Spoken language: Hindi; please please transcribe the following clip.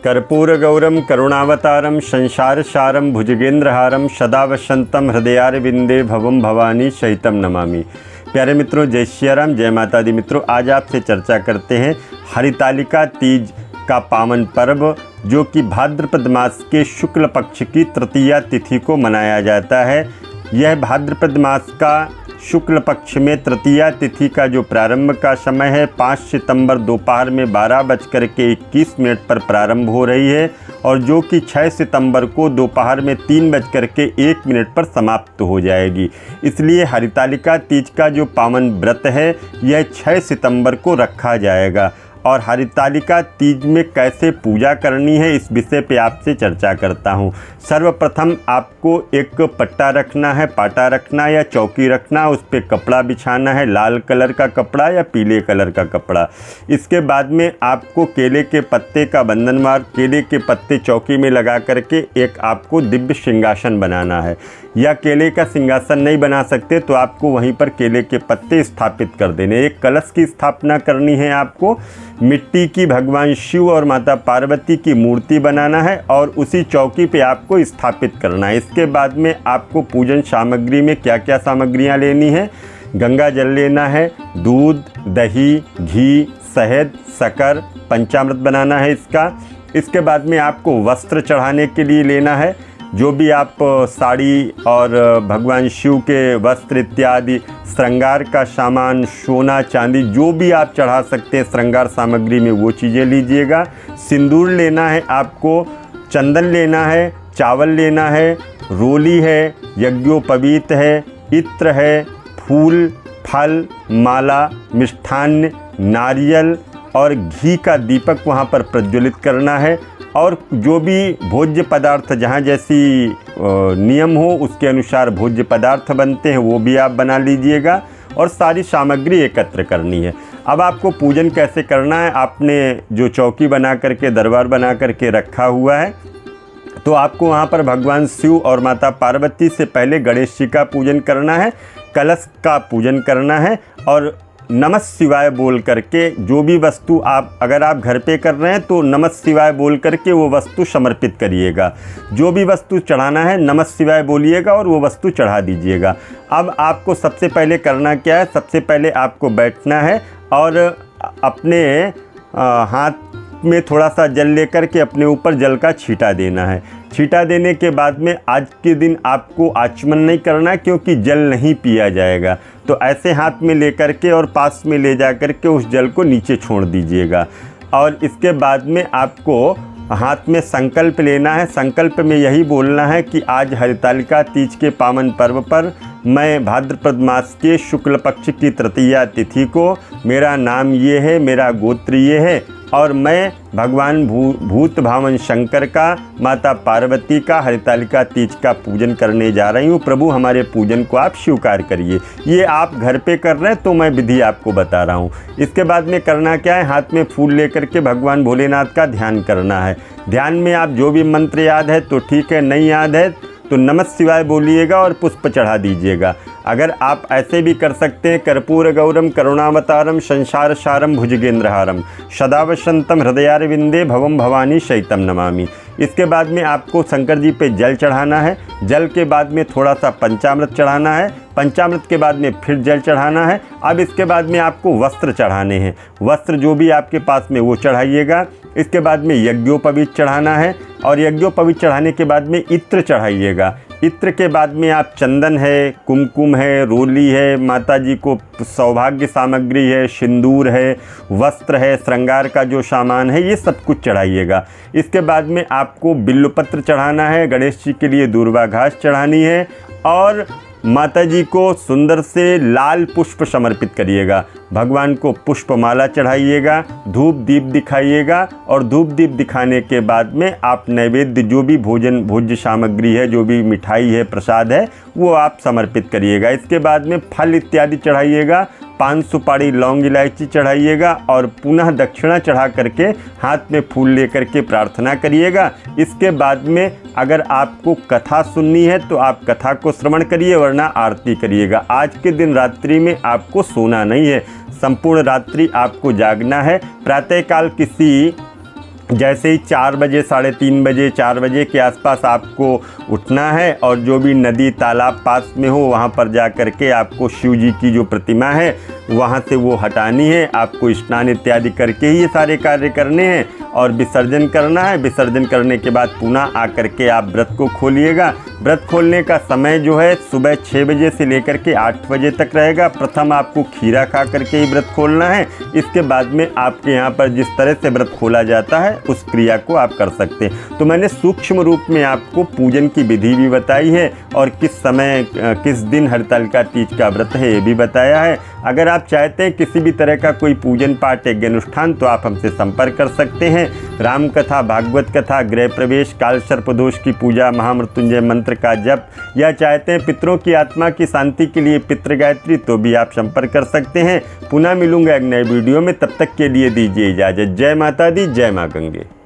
कर्पूरगौरम करुणावतारम संसारसारम भुजगेंद्रहारम सदा वसंतम हृदयारविंदे भवम भवानी शैतम नमामि। प्यारे मित्रों, जय श्री राम, जय माता दी। मित्रों, आज आपसे चर्चा करते हैं हरितालिका तीज का पावन पर्व, जो कि भाद्रपद मास के शुक्ल पक्ष की तृतीया तिथि को मनाया जाता है। यह भाद्रपद मास का शुक्ल पक्ष में तृतीया तिथि का जो प्रारंभ का समय है 5 सितंबर दोपहर में 12:21 पर प्रारंभ हो रही है और जो कि 6 सितंबर को दोपहर में 3:01 पर समाप्त हो जाएगी। इसलिए हरितालिका तीज का जो पावन व्रत है यह 6 सितंबर को रखा जाएगा। और हरितालिका तीज में कैसे पूजा करनी है, इस विषय पे आपसे चर्चा करता हूँ। सर्वप्रथम आपको एक पट्टा रखना है, पाटा रखना या चौकी रखना, उस पर कपड़ा बिछाना है, लाल कलर का कपड़ा या पीले कलर का कपड़ा। इसके बाद में आपको केले के पत्ते का बंधनवार, केले के पत्ते चौकी में लगा करके एक आपको दिव्य सिंहासन बनाना है। या केले का सिंहासन नहीं बना सकते तो आपको वहीं पर केले के पत्ते स्थापित कर देने। एक कलश की स्थापना करनी है, आपको मिट्टी की भगवान शिव और माता पार्वती की मूर्ति बनाना है और उसी चौकी पे आपको स्थापित करना है। इसके बाद में आपको पूजन सामग्री में क्या क्या सामग्रियां लेनी है, गंगा जल लेना है, दूध, दही, घी, शहद, शक्कर, पंचामृत बनाना है इसका। इसके बाद में आपको वस्त्र चढ़ाने के लिए लेना है, जो भी आप साड़ी और भगवान शिव के वस्त्र इत्यादि श्रृंगार का सामान, सोना चांदी जो भी आप चढ़ा सकते हैं श्रृंगार सामग्री में, वो चीज़ें लीजिएगा। सिंदूर लेना है आपको, चंदन लेना है, चावल लेना है, रोली है, यज्ञोपवीत है, इत्र है, फूल, फल, माला, मिष्ठान्न, नारियल और घी का दीपक वहाँ पर प्रज्वलित करना है। और जो भी भोज्य पदार्थ जहाँ जैसी नियम हो उसके अनुसार भोज्य पदार्थ बनते हैं वो भी आप बना लीजिएगा और सारी सामग्री एकत्र करनी है। अब आपको पूजन कैसे करना है, आपने जो चौकी बना करके, दरबार बना करके रखा हुआ है, तो आपको वहाँ पर भगवान शिव और माता पार्वती से पहले गणेश जी का पूजन करना है, कलश का पूजन करना है और नमः शिवाय बोल करके जो भी वस्तु अगर आप घर पे कर रहे हैं तो नमः शिवाय बोल करके वो वस्तु समर्पित करिएगा। जो भी वस्तु चढ़ाना है नमः शिवाय बोलिएगा और वो वस्तु चढ़ा दीजिएगा। अब आपको सबसे पहले करना क्या है, सबसे पहले आपको बैठना है और अपने हाथ में थोड़ा सा जल लेकर के अपने ऊपर जल का छींटा देना है। छींटा देने के बाद में आज के दिन आपको आचमन नहीं करना, क्योंकि जल नहीं पिया जाएगा। तो ऐसे हाथ में लेकर के और पास में ले जा कर के उस जल को नीचे छोड़ दीजिएगा। और इसके बाद में आपको हाथ में संकल्प लेना है। संकल्प में यही बोलना है कि आज हरितालिका तीज के पावन पर्व पर मैं भाद्रपद मास के शुक्ल पक्ष की तृतीया तिथि को, मेरा नाम ये है, मेरा गोत्र ये है और मैं भगवान भूत भावन शंकर का, माता पार्वती का हरितालिका तीज का पूजन करने जा रही हूँ। प्रभु हमारे पूजन को आप स्वीकार करिए। ये आप घर पे कर रहे हैं तो मैं विधि आपको बता रहा हूँ। इसके बाद में करना क्या है, हाथ में फूल लेकर के भगवान भोलेनाथ का ध्यान करना है। ध्यान में आप जो भी मंत्र याद है तो ठीक है, नहीं याद है तो नमः शिवाय बोलिएगा और पुष्प चढ़ा दीजिएगा। अगर आप ऐसे भी कर सकते हैं, कर्पूर गौरम करुणावतारम संसार सारम भुजगेंद्रहारम सदा वसंतम हृदयारविंदे भवम भवानी शैतम नमामि। इसके बाद में आपको शंकर जी पे जल चढ़ाना है। जल के बाद में थोड़ा सा पंचामृत चढ़ाना है। पंचामृत के बाद में फिर जल चढ़ाना है। अब इसके बाद में आपको वस्त्र चढ़ाने हैं। वस्त्र जो भी आपके पास में वो चढ़ाइएगा। इसके बाद में यज्ञोपवीत चढ़ाना है और यज्ञोपवीत चढ़ाने के बाद में इत्र चढ़ाइएगा। इत्र के बाद में आप चंदन है, कुमकुम है, रोली है, माता जी को सौभाग्य सामग्री है, सिंदूर है, वस्त्र है, श्रृंगार का जो सामान है, ये सब कुछ चढ़ाइएगा। इसके बाद में आपको बिल्वपत्र चढ़ाना है, गणेश जी के लिए दूर्वा घास चढ़ानी है और माता जी को सुंदर से लाल पुष्प समर्पित करिएगा। भगवान को पुष्पमाला चढ़ाइएगा, धूप दीप दिखाइएगा और धूप दीप दिखाने के बाद में आप नैवेद्य जो भी भोज्य सामग्री है, जो भी मिठाई है, प्रसाद है, वो आप समर्पित करिएगा। इसके बाद में फल इत्यादि चढ़ाइएगा, पान सुपारी लौंग इलायची चढ़ाइएगा और पुनः दक्षिणा चढ़ा करके हाथ में फूल लेकर के प्रार्थना करिएगा। इसके बाद में अगर आपको कथा सुननी है तो आप कथा को श्रवण करिए, वरना आरती करिएगा। आज के दिन रात्रि में आपको सोना नहीं है, संपूर्ण रात्रि आपको जागना है। प्रातःकाल किसी जैसे ही 4 बजे, 3:30 बजे, 4 बजे के आसपास आपको उठना है और जो भी नदी तालाब पास में हो वहाँ पर जा कर के आपको शिव जी की जो प्रतिमा है वहाँ से वो हटानी है। आपको स्नान इत्यादि करके ही ये सारे कार्य करने हैं और विसर्जन करना है। विसर्जन करने के बाद पुनः आकर के आप व्रत को खोलिएगा। व्रत खोलने का समय जो है सुबह 6 बजे से लेकर के 8 बजे तक रहेगा। प्रथम आपको खीरा खा करके ही व्रत खोलना है। इसके बाद में आपके यहाँ पर जिस तरह से व्रत खोला जाता है उस क्रिया को आप कर सकते हैं। तो मैंने सूक्ष्म रूप में आपको पूजन की विधि भी बताई है और किस समय किस दिन हरतालिका तीज का व्रत है ये भी बताया है। अगर आप चाहते हैं किसी भी तरह का कोई पूजन पाठ यज्ञ अनुष्ठान तो आप हमसे संपर्क कर सकते हैं। राम कथा, भागवत कथा, गृह प्रवेश, काल सर्प दोष की पूजा, महामृत्युंजय मंत्र का जप, या चाहते हैं पितरों की आत्मा की शांति के लिए पितृ गायत्री तो भी आप संपर्क कर सकते हैं। पुनः मिलूंगा एक नए वीडियो में, तब तक के लिए दीजिए इजाज़त। जय माता दी, जय माँ गंगे।